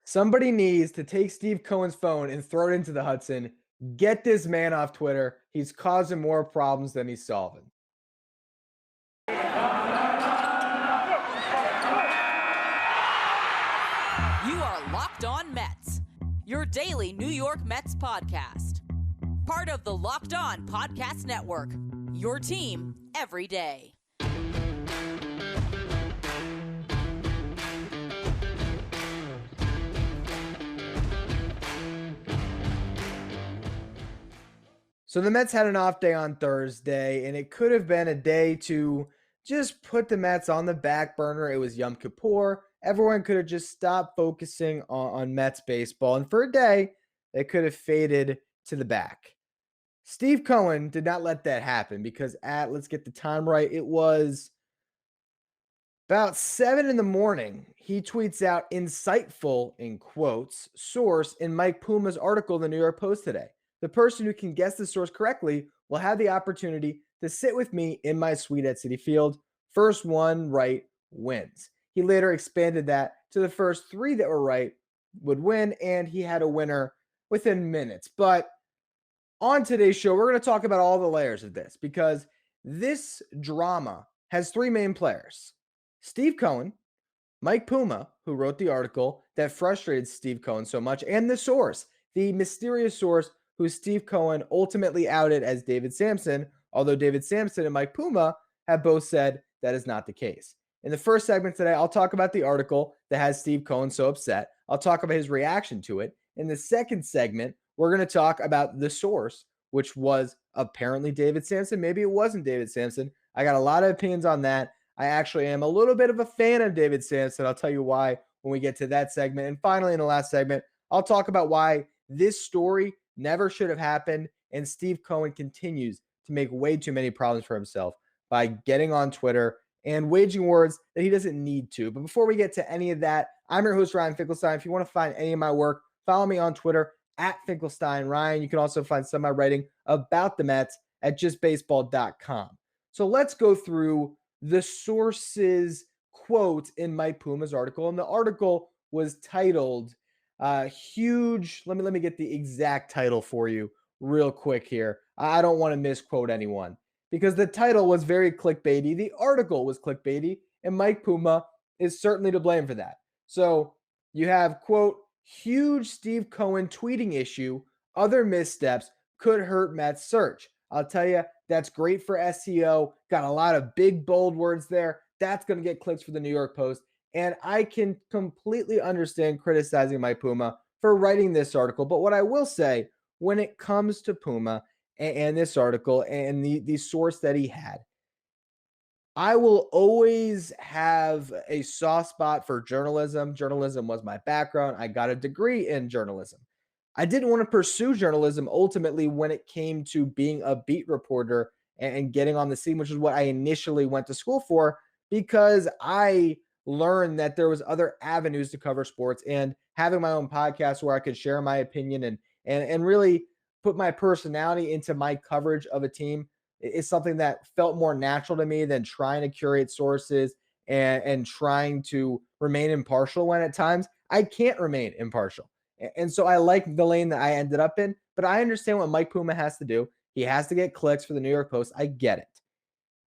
Somebody needs to take Steve Cohen's phone and throw it into the Hudson. Get this man off Twitter. He's causing more problems than he's solving. You are Locked On Mets, your daily New York Mets podcast. Part of the Locked On Podcast Network, your team every day. So the Mets had an off day on Thursday, and it could have been a day to just put the Mets on the back burner. It was Yom Kippur. Everyone could have just stopped focusing on Mets baseball. And for a day, they could have faded to the back. Steve Cohen did not let that happen because let's get the time right, it was about 7 in the morning. He tweets out insightful, in quotes, source in Mike Puma's article in the New York Post today. The person who can guess the source correctly will have the opportunity to sit with me in my suite at Citi Field. First one right wins. He later expanded that to the first 3 that were right would win, and he had a winner within minutes. But on today's show, we're going to talk about all the layers of this because this drama has 3 main players. Steve Cohen, Mike Puma, who wrote the article that frustrated Steve Cohen so much, and the source, the mysterious source who Steve Cohen ultimately outed as David Samson, although David Samson and Mike Puma have both said that is not the case. In the first segment today, I'll talk about the article that has Steve Cohen so upset. I'll talk about his reaction to it. In the second segment, we're going to talk about the source, which was apparently David Samson. Maybe it wasn't David Samson. I got a lot of opinions on that. I actually am a little bit of a fan of David Samson. I'll tell you why when we get to that segment. And finally, in the last segment, I'll talk about why this story never should have happened. And Steve Cohen continues to make way too many problems for himself by getting on Twitter and waging wars that he doesn't need to. But before we get to any of that, I'm your host, Ryan Finkelstein. If you want to find any of my work, follow me on Twitter at Finkelstein Ryan. You can also find some of my writing about the Mets at justbaseball.com. So let's go through the source's quote in Mike Puma's article. And the article was titled huge. Let me get the exact title for you real quick here. I don't want to misquote anyone because the title was very clickbaity. The article was clickbaity, and Mike Puma is certainly to blame for that. So you have, quote, huge Steve Cohen tweeting issue. Other missteps could hurt Mets search. I'll tell you, that's great for SEO. Got a lot of big, bold words there. That's going to get clicks for the New York Post. And I can completely understand criticizing Mike Puma for writing this article. But what I will say when it comes to Puma and this article and the source that he had, I will always have a soft spot for journalism. Journalism was my background. I got a degree in journalism. I didn't want to pursue journalism ultimately when it came to being a beat reporter and getting on the scene, which is what I initially went to school for, because I learned that there was other avenues to cover sports, and having my own podcast where I could share my opinion and really put my personality into my coverage of a team is something that felt more natural to me than trying to curate sources and trying to remain impartial when at times I can't remain impartial. And so I like the lane that I ended up in, but I understand what Mike Puma has to do. He has to get clicks for the New York Post. I get it.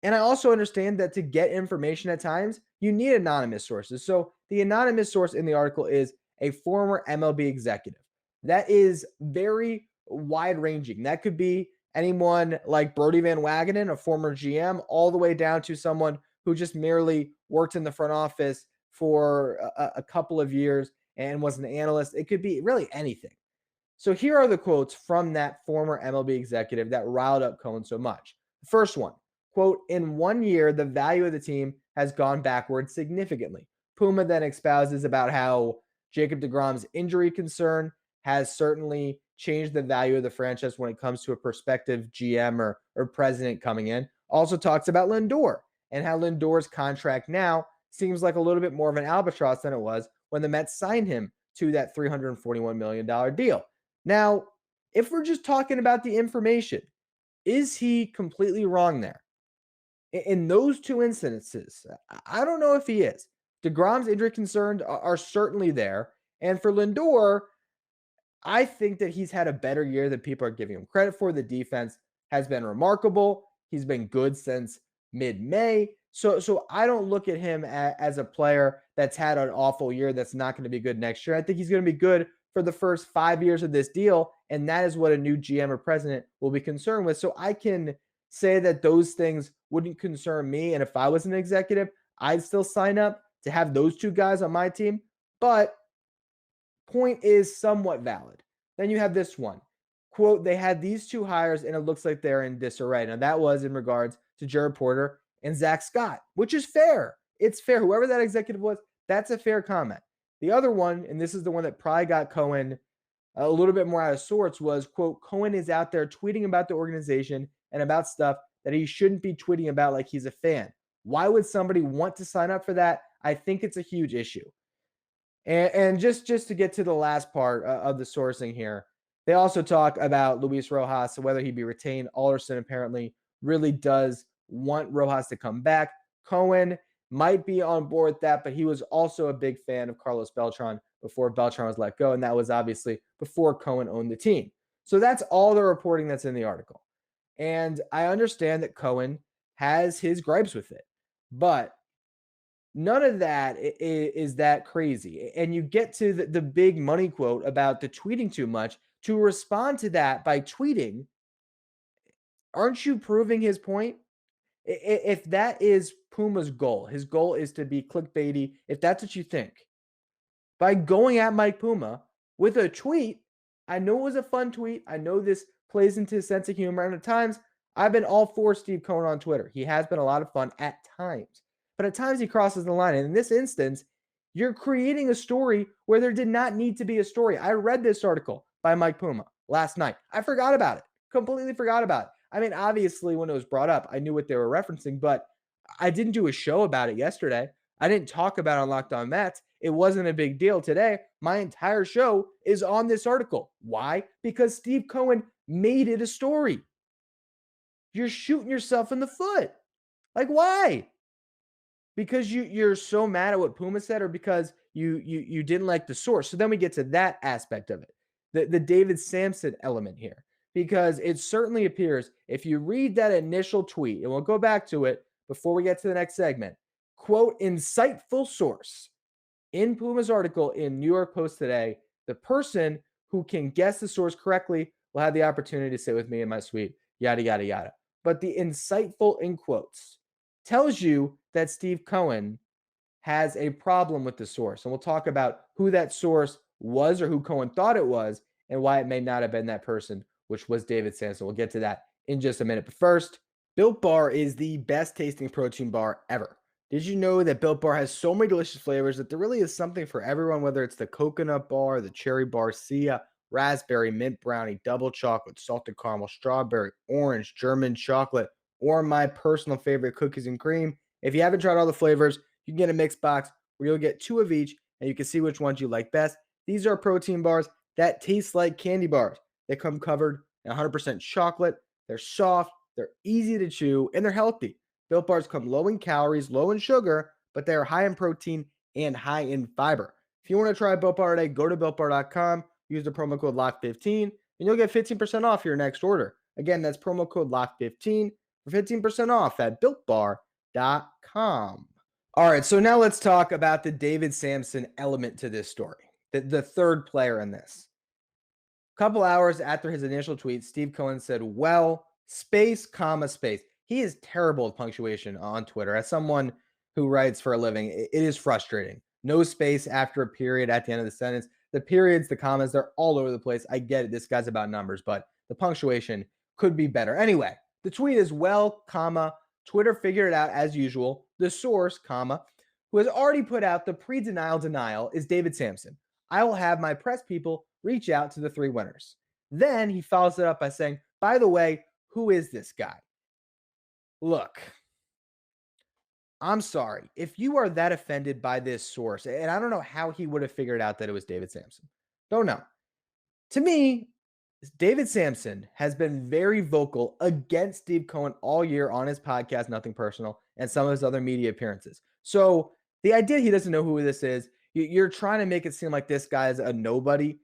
And I also understand that to get information at times, you need anonymous sources. So the anonymous source in the article is a former MLB executive. That is very wide ranging. That could be anyone like Brodie Van Wagenen, a former GM, all the way down to someone who just merely worked in the front office for a couple of years and was an analyst. It could be really anything. So here are the quotes from that former MLB executive that riled up Cohen so much. The first one, quote, in 1 year, the value of the team has gone backwards significantly. Puma then espouses about how Jacob deGrom's injury concern has certainly changed the value of the franchise when it comes to a prospective GM or president coming in. Also talks about Lindor and how Lindor's contract now seems like a little bit more of an albatross than it was when the Mets signed him to that $341 million deal. Now, if we're just talking about the information, is he completely wrong there? In those 2 instances, I don't know if he is. DeGrom's injury concerns are certainly there. And for Lindor, I think that he's had a better year than people are giving him credit for. The defense has been remarkable. He's been good since mid-May. So I don't look at him as a player that's had an awful year that's not going to be good next year. I think he's going to be good for the first 5 years of this deal, and that is what a new GM or president will be concerned with. So I can say that those things wouldn't concern me, and if I was an executive, I'd still sign up to have those two guys on my team. But point is somewhat valid. Then you have this one. Quote, they had these two hires and it looks like they're in disarray. Now, that was in regards to Jared Porter and Zach Scott, which is fair. It's fair. Whoever that executive was, that's a fair comment. The other one, and this is the one that probably got Cohen a little bit more out of sorts, was, quote, Cohen is out there tweeting about the organization and about stuff that he shouldn't be tweeting about like he's a fan. Why would somebody want to sign up for that? I think it's a huge issue. And just to get to the last part of the sourcing here, they also talk about Luis Rojas, whether he be retained. Alderson apparently really does want Rojas to come back. Cohen might be on board with that, but he was also a big fan of Carlos Beltran before Beltran was let go, and that was obviously before Cohen owned the team. So that's all the reporting that's in the article. And I understand that Cohen has his gripes with it, but none of that is that crazy. And you get to the big money quote about the tweeting too much. To respond to that by tweeting, aren't you proving his point? If that is Puma's goal, his goal is to be clickbaity. If that's what you think, by going at Mike Puma with a tweet, I know it was a fun tweet. I know this plays into his sense of humor. And at times, I've been all for Steve Cohen on Twitter. He has been a lot of fun at times. But at times he crosses the line. And in this instance, you're creating a story where there did not need to be a story. I read this article by Mike Puma last night. I forgot about it. Completely forgot about it. I mean, obviously, when it was brought up, I knew what they were referencing, but I didn't do a show about it yesterday. I didn't talk about it on Locked On Mets. It wasn't a big deal today. My entire show is on this article. Why? Because Steve Cohen made it a story. You're shooting yourself in the foot. Like, why? Because you're so mad at what Puma said, or because you didn't like the source? So then we get to that aspect of it, the David Samson element here, because it certainly appears, if you read that initial tweet, and we'll go back to it before we get to the next segment, quote, insightful source in Puma's article in New York Post today, the person who can guess the source correctly will have the opportunity to sit with me in my suite, yada, yada, yada. But the insightful in quotes tells you that Steve Cohen has a problem with the source. And we'll talk about who that source was, or who Cohen thought it was, and why it may not have been that person, which was David Samson. We'll get to that in just a minute. But first, Built Bar is the best tasting protein bar ever. Did you know that Built Bar has so many delicious flavors that there really is something for everyone, whether it's the coconut bar, the cherry barcia, raspberry, mint brownie, double chocolate, salted caramel, strawberry, orange, German chocolate, or my personal favorite, cookies and cream. If you haven't tried all the flavors, you can get a mixed box where you'll get 2 of each, and you can see which ones you like best. These are protein bars that taste like candy bars. They come covered in 100% chocolate. They're soft, they're easy to chew, and they're healthy. Built Bars come low in calories, low in sugar, but they are high in protein and high in fiber. If you want to try Built Bar today, go to BuiltBar.com, use the promo code LOCK15, and you'll get 15% off your next order. Again, that's promo code LOCK15 for 15% off at BuiltBar.com. All right, so now let's talk about the David Samson element to this story, the third player in this. A couple hours after his initial tweet, Steve Cohen said, well, space, comma, space. He is terrible with punctuation on Twitter. As someone who writes for a living, it is frustrating. No space after a period at the end of the sentence. The periods, the commas, they're all over the place. I get it. This guy's about numbers, but the punctuation could be better. Anyway, the tweet is, well, comma, Twitter figured it out as usual. The source, comma, who has already put out the pre-denial denial is David Samson. I will have my press people reach out to the 3 winners. Then he follows it up by saying, by the way, who is this guy? Look, I'm sorry. If you are that offended by this source, and I don't know how he would have figured out that it was David Samson. Don't know. To me, David Samson has been very vocal against Steve Cohen all year on his podcast, Nothing Personal, and some of his other media appearances. So the idea he doesn't know who this is You're trying to make it seem like this guy's a nobody.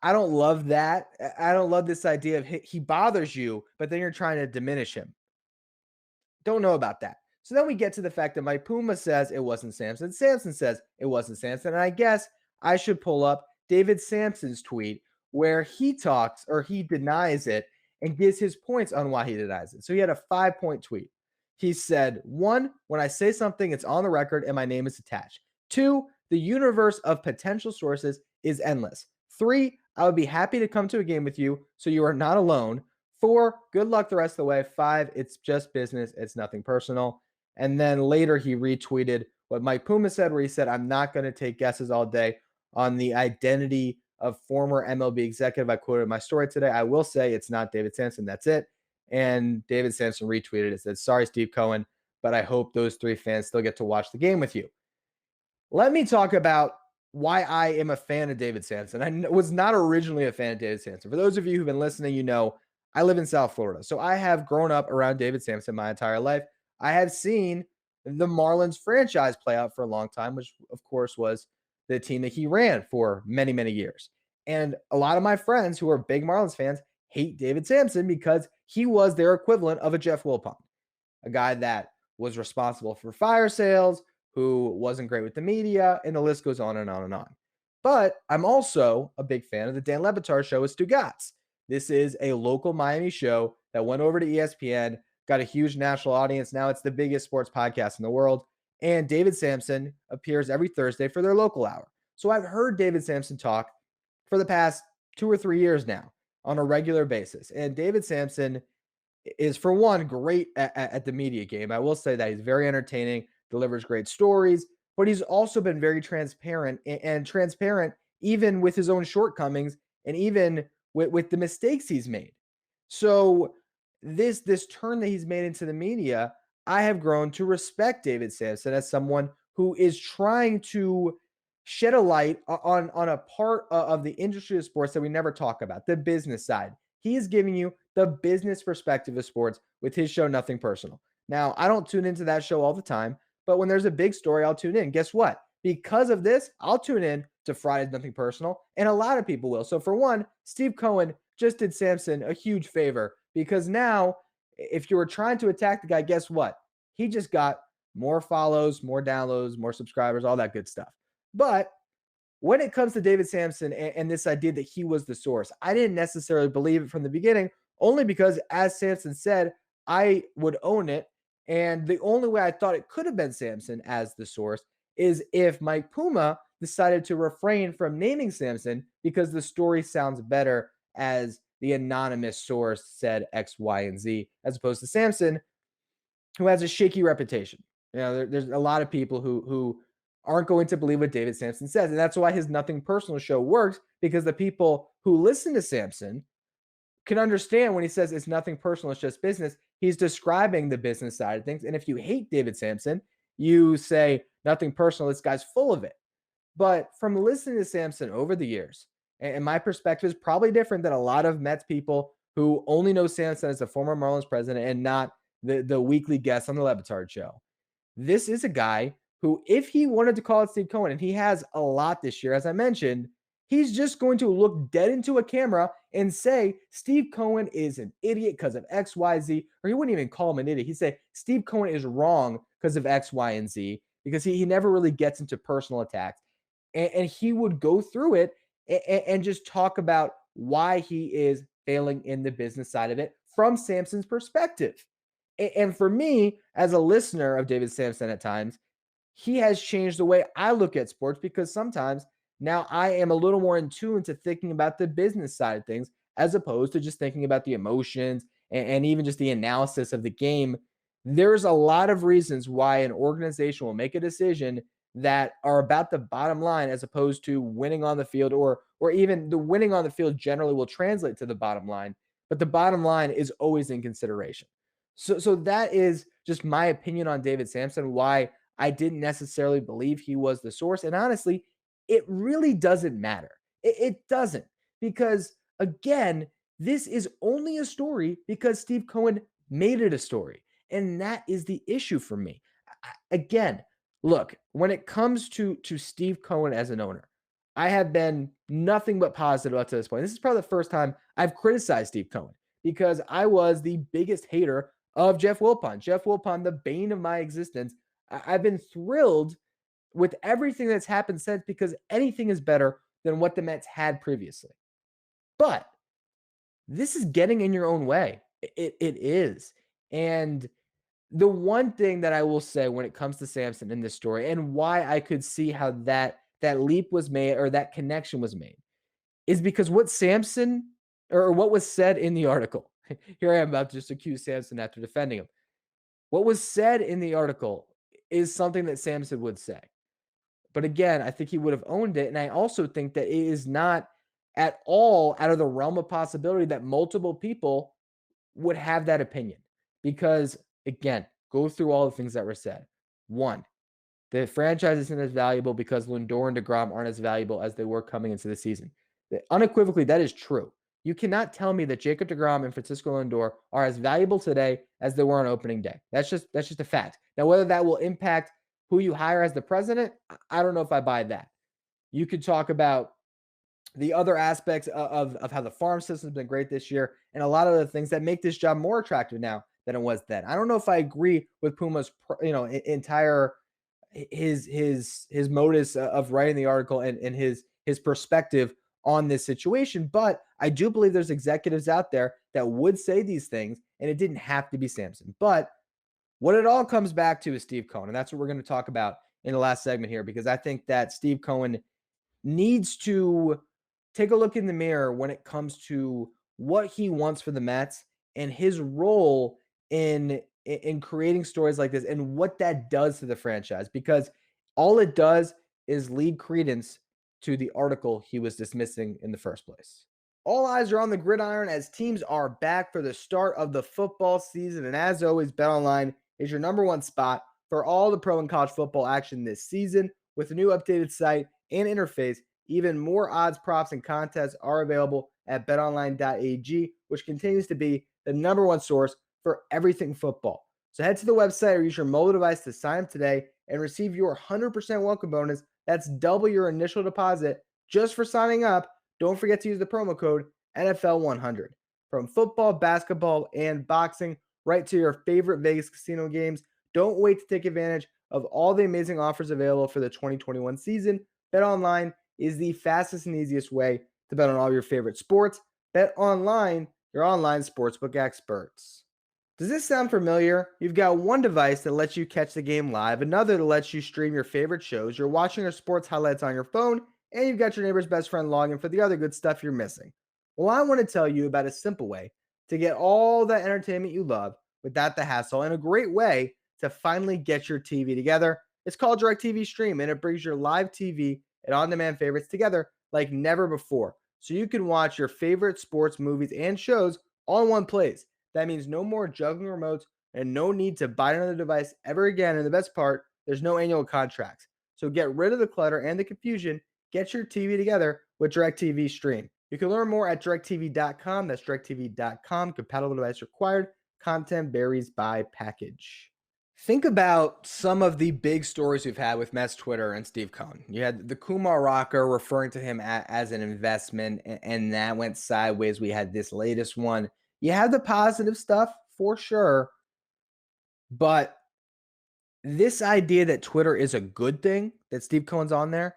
I don't love that. I don't love this idea of he bothers you, but then you're trying to diminish him. Don't know about that. So then we get to the fact that Mike Puma says it wasn't Samson. Samson says it wasn't Samson. And I guess I should pull up David Sampson's tweet where he talks or he denies it and gives his points on why he denies it. So he had a 5-point tweet. He said, 1, when I say something, it's on the record and my name is attached. 2, the universe of potential sources is endless. 3, I would be happy to come to a game with you so you are not alone. 4, good luck the rest of the way. 5, it's just business. It's nothing personal. And then later he retweeted what Mike Puma said, where he said, I'm not going to take guesses all day on the identity of former MLB executive. I quoted my story today. I will say it's not David Sampson. That's it. And David Sampson retweeted it, said, sorry, Steve Cohen, but I hope those 3 fans still get to watch the game with you. Let me talk about why I am a fan of David Sampson. I was not originally a fan of David Sampson. For those of you who've been listening, you know I live in South Florida. So I have grown up around David Sampson my entire life. I have seen the Marlins franchise play out for a long time, which of course was the team that he ran for many, many years. And a lot of my friends who are big Marlins fans hate David Sampson because he was their equivalent of a Jeff Wilpon, a guy that was responsible for fire sales, who wasn't great with the media, and the list goes on and on and on. But I'm also a big fan of the Dan Le Batard show with Stugotz. This is a local Miami show that went over to ESPN, got a huge national audience. Now it's the biggest sports podcast in the world. And David Sampson appears every Thursday for their local hour. So I've heard David Sampson talk for the past 2 or 3 years now on a regular basis. And David Sampson is, for one, great at the media game. I will say that he's very entertaining, delivers great stories, but he's also been very transparent and transparent even with his own shortcomings and even with the mistakes he's made. So this turn that he's made into the media, I have grown to respect David Sampson as someone who is trying to shed a light on a part of the industry of sports that we never talk about, the business side. He is giving you the business perspective of sports with his show, Nothing Personal. Now, I don't tune into that show all the time, but when there's a big story, I'll tune in. Guess what? Because of this, I'll tune in to Friday's Nothing Personal, and a lot of people will. So for one, Steve Cohen just did Sampson a huge favor because now, if you were trying to attack the guy, guess what? He just got more follows, more downloads, more subscribers, all that good stuff. But when it comes to David Sampson and this idea that he was the source, I didn't necessarily believe it from the beginning, only because, as Sampson said, I would own it. And the only way I thought it could have been Sampson as the source is if Mike Puma decided to refrain from naming Sampson because the story sounds better as the anonymous source said X, Y, and Z, as opposed to Sampson, who has a shaky reputation. You know, there's a lot of people who aren't going to believe what David Sampson says. And that's why his Nothing Personal show works, because the people who listen to Sampson can understand when he says it's nothing personal, it's just business. He's describing the business side of things. And if you hate David Sampson, you say nothing personal, this guy's full of it. But from listening to Sampson over the years, and my perspective is probably different than a lot of Mets people who only know Sampson as a former Marlins president and not the weekly guest on the Le Batard show. This is a guy who, if he wanted to call it Steve Cohen, and he has a lot this year, as I mentioned, he's just going to look dead into a camera and say Steve Cohen is an idiot because of X, Y, Z, or he wouldn't even call him an idiot. He'd say Steve Cohen is wrong because of X, Y, and Z, because he never really gets into personal attacks. And he would go through it and just talk about why he is failing in the business side of it from Sampson's perspective. And for me, as a listener of David Sampson at times, he has changed the way I look at sports, because sometimes now I am a little more in tune to thinking about the business side of things as opposed to just thinking about the emotions and even just the analysis of the game. There's a lot of reasons why an organization will make a decision that are about the bottom line as opposed to winning on the field, or even the winning on the field generally will translate to the bottom line, but the bottom line is always in consideration. So that is just my opinion on David Sampson, why I didn't necessarily believe he was the source. And honestly, it really doesn't matter. It doesn't, because again, this is only a story because Steve Cohen made it a story. And that is the issue for me. Again, Look, when it comes to Steve Cohen as an owner, I have been nothing but positive up to this point. This is probably the first time I've criticized Steve Cohen because I was the biggest hater of Jeff Wilpon. Jeff Wilpon, the bane of my existence. I've been thrilled with everything that's happened since because anything is better than what the Mets had previously. But this is getting in your own way. It is. And the one thing that I will say when it comes to Samson in this story and why I could see how that leap was made or that connection was made is because what Samson or what was said in the article. Here I am about to just accuse Samson after defending him. What was said in the article is something that Samson would say. But again, I think he would have owned it. And I also think that it is not at all out of the realm of possibility that multiple people would have that opinion. Because again, go through all the things that were said. One, the franchise isn't as valuable because Lindor and DeGrom aren't as valuable as they were coming into the season. Unequivocally, that is true. You cannot tell me that Jacob DeGrom and Francisco Lindor are as valuable today as they were on opening day. That's just a fact. Now, whether that will impact who you hire as the president, I don't know if I buy that. You could talk about the other aspects of how the farm system has been great this year and a lot of the things that make this job more attractive now than it was then. I don't know if I agree with Puma's, entire his modus of writing the article and his perspective on this situation, but I do believe there's executives out there that would say these things, and it didn't have to be Samson. But what it all comes back to is Steve Cohen, and that's what we're going to talk about in the last segment here, because I think that Steve Cohen needs to take a look in the mirror when it comes to what he wants for the Mets and his role in creating stories like this and what that does to the franchise, because all it does is lead credence to the article he was dismissing in the first place. All eyes are on the gridiron as teams are back for the start of the football season. And as always, BetOnline is your number one spot for all the pro and college football action this season. With a new updated site and interface, even more odds, props, and contests are available at betonline.ag, which continues to be the number one source for everything football. So head to the website or use your mobile device to sign up today and receive your 100% welcome bonus. That's double your initial deposit just for signing up. Don't forget to use the promo code NFL100. From football, basketball, and boxing, right to your favorite Vegas casino games, don't wait to take advantage of all the amazing offers available for the 2021 season. BetOnline is the fastest and easiest way to bet on all your favorite sports. BetOnline, your online sportsbook experts. Does this sound familiar? You've got one device that lets you catch the game live, another that lets you stream your favorite shows, you're watching your sports highlights on your phone, and you've got your neighbor's best friend login for the other good stuff you're missing. Well, I want to tell you about a simple way to get all the entertainment you love without the hassle, and a great way to finally get your TV together. It's called DirecTV Stream, and it brings your live TV and on-demand favorites together like never before. So you can watch your favorite sports, movies, and shows all in one place. That means no more juggling remotes and no need to buy another device ever again. And the best part, there's no annual contracts. So get rid of the clutter and the confusion. Get your TV together with DirecTV Stream. You can learn more at directv.com. That's directv.com. Compatible device required. Content varies by package. Think about some of the big stories we've had with Mets Twitter and Steve Cohen. You had the Kumar rocker referring to him as an investment, and that went sideways. We had this latest one. You have the positive stuff for sure, but this idea that Twitter is a good thing, that Steve Cohen's on there,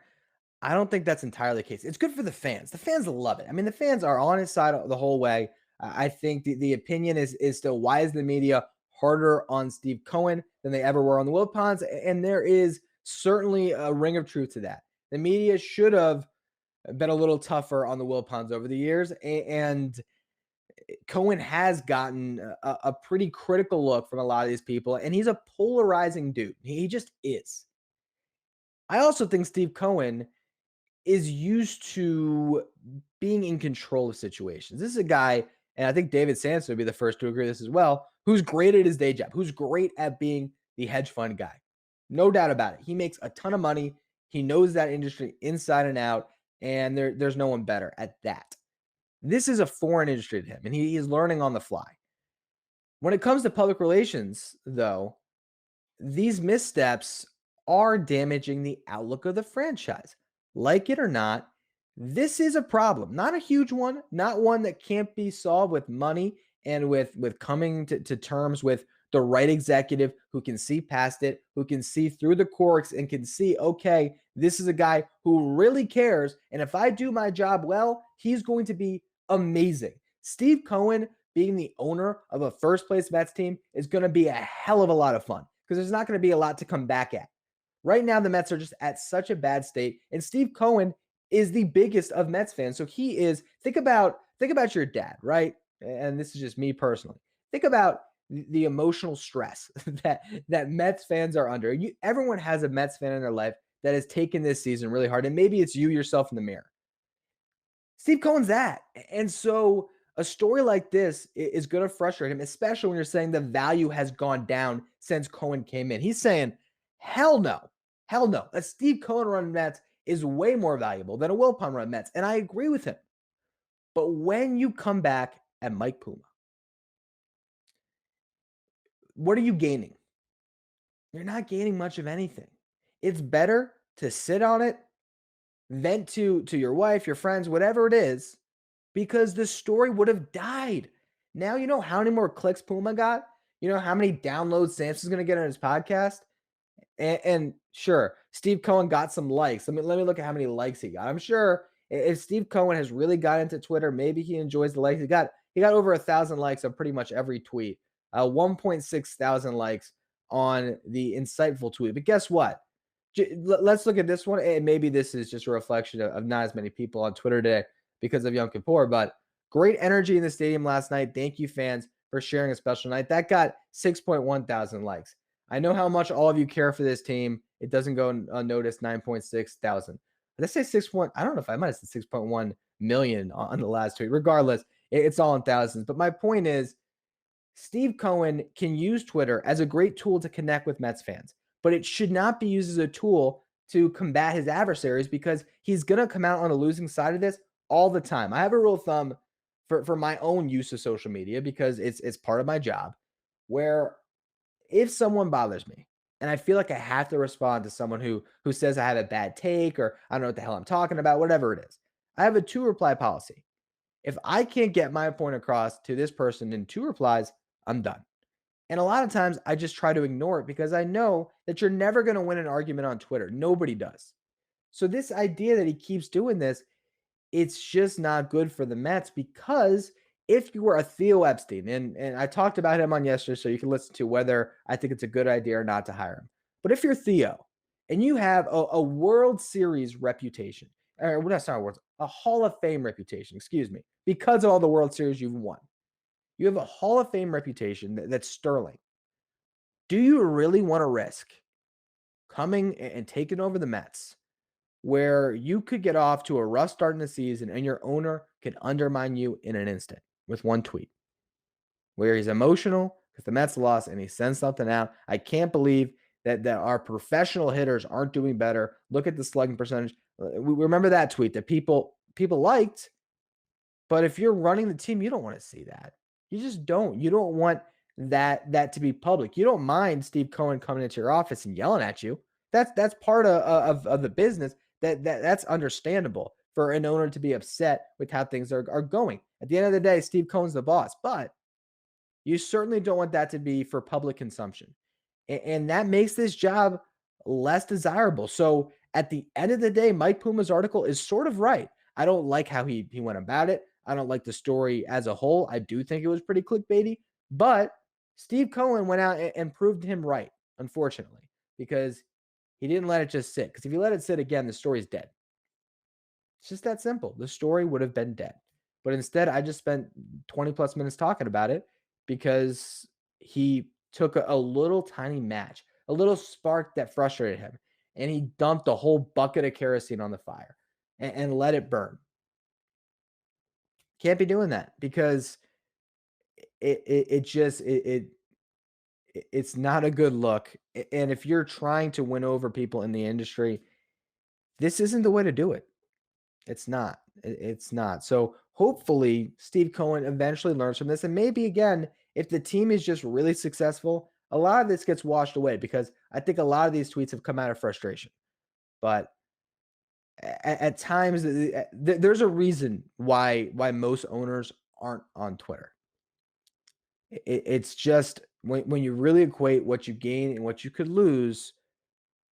I don't think that's entirely the case. It's good for the fans. The fans love it. I mean, the fans are on his side the whole way. I think the opinion is still, why is the media harder on Steve Cohen than they ever were on the Wilpons? And there is certainly a ring of truth to that. The media should have been a little tougher on the Wilpons over the years, and Cohen has gotten a pretty critical look from a lot of these people, and he's a polarizing dude. He just is. I also think Steve Cohen is used to being in control of situations. This is a guy, and I think David Sanson would be the first to agree with this as well, who's great at his day job, who's great at being the hedge fund guy. No doubt about it. He makes a ton of money. He knows that industry inside and out, and there's no one better at that. This is a foreign industry to him, and he is learning on the fly. When it comes to public relations, though, these missteps are damaging the outlook of the franchise. Like it or not, this is a problem. Not a huge one, not one that can't be solved with money and with coming to terms with the right executive who can see past it, who can see through the quirks and can see, okay, this is a guy who really cares. And if I do my job well, he's going to be amazing. Steve Cohen being the owner of a first place Mets team is going to be a hell of a lot of fun because there's not going to be a lot to come back at. Right now, the Mets are just at such a bad state, and Steve Cohen is the biggest of Mets fans. So he is. Think about your dad, right? And this is just me personally. Think about the emotional stress that Mets fans are under. Everyone has a Mets fan in their life that has taken this season really hard, and maybe it's you yourself in the mirror. Steve Cohen's that, and so a story like this is going to frustrate him, especially when you're saying the value has gone down since Cohen came in. He's saying, hell no. Hell no. A Steve Cohen run Mets is way more valuable than a Wilpon run Mets. And I agree with him. But when you come back at Mike Puma, what are you gaining? You're not gaining much of anything. It's better to sit on it, vent to your wife, your friends, whatever it is, because the story would have died. Now you know how many more clicks Puma got? You know how many downloads Samson's going to get on his podcast? And sure, Steve Cohen got some likes. Let me look at how many likes he got. I'm sure if Steve Cohen has really got into Twitter, maybe he enjoys the likes. He got over 1,000 likes on pretty much every tweet. 1.6 thousand likes on the insightful tweet. But guess what? Let's look at this one. And maybe this is just a reflection of not as many people on Twitter today because of Yom Kippur. But great energy in the stadium last night. Thank you, fans, for sharing a special night. That got 6.1 thousand likes. I know how much all of you care for this team. It doesn't go unnoticed, 9.6 thousand. Did I say 6 point? I don't know if I might have said 6.1 million on the last tweet. Regardless, it's all in thousands. But my point is, Steve Cohen can use Twitter as a great tool to connect with Mets fans, but it should not be used as a tool to combat his adversaries because he's going to come out on the losing side of this all the time. I have a rule of thumb for my own use of social media because it's part of my job where if someone bothers me and I feel like I have to respond to someone who says I have a bad take or I don't know what the hell I'm talking about, whatever it is, I have a 2-reply policy. If I can't get my point across to this person in 2 replies, I'm done. And a lot of times I just try to ignore it because I know that you're never going to win an argument on Twitter. Nobody does. So this idea that he keeps doing this, it's just not good for the Mets because if you were a Theo Epstein, and I talked about him on yesterday, so you can listen to whether I think it's a good idea or not to hire him. But if you're Theo and you have a World Series reputation, or that's not words, a Hall of Fame reputation, excuse me, because of all the World Series you've won, you have a Hall of Fame reputation that's sterling. Do you really want to risk coming and taking over the Mets where you could get off to a rough start in the season and your owner could undermine you in an instant with one tweet where he's emotional because the Mets lost and he sends something out? I can't believe that our professional hitters aren't doing better. Look at the slugging percentage. We remember that tweet that people liked, but if you're running the team, you don't want to see that. You just don't. You don't want that to be public. You don't mind Steve Cohen coming into your office and yelling at you. That's part of the business. That's understandable for an owner to be upset with how things are going. At the end of the day, Steve Cohen's the boss, but you certainly don't want that to be for public consumption. And that makes this job less desirable. So at the end of the day, Mike Puma's article is sort of right. I don't like how he went about it. I don't like the story as a whole. I do think it was pretty clickbaity, but Steve Cohen went out and proved him right, unfortunately, because he didn't let it just sit. Because if you let it sit again, the story's dead. It's just that simple. The story would have been dead. But instead, I just spent 20 plus minutes talking about it because he took a little tiny match, a little spark that frustrated him, and he dumped a whole bucket of kerosene on the fire and let it burn. Can't be doing that because it's not a good look. And if you're trying to win over people in the industry, this isn't the way to do it. It's not. It's not. So hopefully Steve Cohen eventually learns from this. And maybe again, if the team is just really successful, a lot of this gets washed away because I think a lot of these tweets have come out of frustration. But at times, there's a reason why most owners aren't on Twitter. It's just when you really equate what you gain and what you could lose,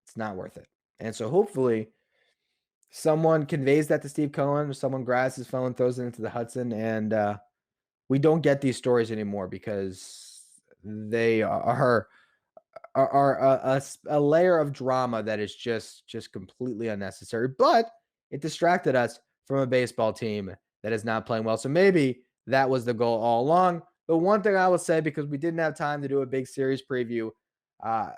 it's not worth it. And so hopefully someone conveys that to Steve Cohen, or someone grabs his phone, throws it into the Hudson, and we don't get these stories anymore because they are a layer of drama that is just completely unnecessary. But it distracted us from a baseball team that is not playing well. So maybe that was the goal all along. The one thing I will say, because we didn't have time to do a big series preview,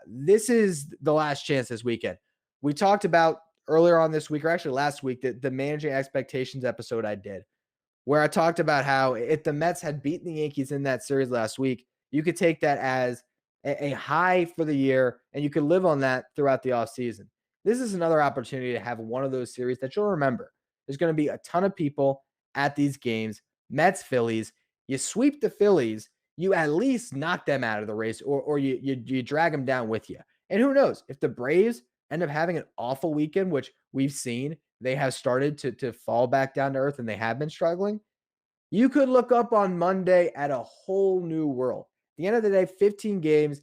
this is the last chance this weekend. We talked about earlier on this week, or actually last week, the managing expectations episode I did, where I talked about how if the Mets had beaten the Yankees in that series last week, you could take that as a high for the year, and you could live on that throughout the offseason. This is another opportunity to have one of those series that you'll remember. There's going to be a ton of people at these games. Mets, Phillies. You sweep the Phillies, you at least knock them out of the race, or you drag them down with you. And who knows, if the Braves end up having an awful weekend, which we've seen, they have started to fall back down to earth and they have been struggling, you could look up on Monday at a whole new world. At the end of the day, 15 games,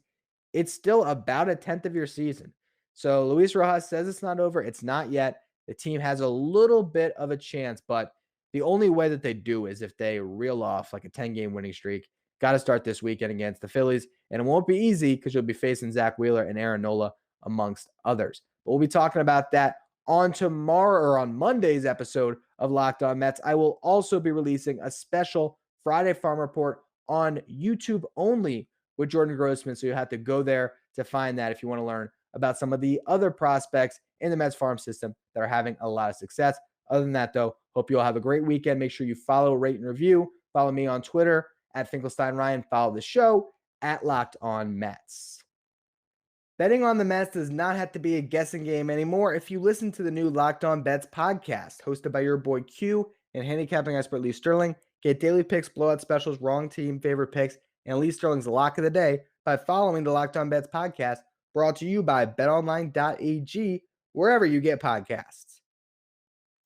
it's still about a tenth of your season. So Luis Rojas says it's not over. It's not yet. The team has a little bit of a chance, but the only way that they do is if they reel off like a 10-game winning streak. Got to start this weekend against the Phillies, and it won't be easy because you'll be facing Zach Wheeler and Aaron Nola, amongst others. But we'll be talking about that on tomorrow, or on Monday's episode of Locked On Mets. I will also be releasing a special Friday Farm Report on YouTube only with Jordan Grossman. So you have to go there to find that if you want to learn about some of the other prospects in the Mets farm system that are having a lot of success. Other than that, though, hope you all have a great weekend. Make sure you follow, rate, and review. Follow me on Twitter at Finkelstein Ryan. Follow the show at Locked On Mets. Betting on the Mets does not have to be a guessing game anymore if you listen to the new Locked On Bets podcast, hosted by your boy Q and handicapping expert Lee Sterling. Get daily picks, blowout specials, wrong team, favorite picks, and Lee Sterling's lock of the day by following the Locked On Bets podcast, brought to you by BetOnline.ag, wherever you get podcasts.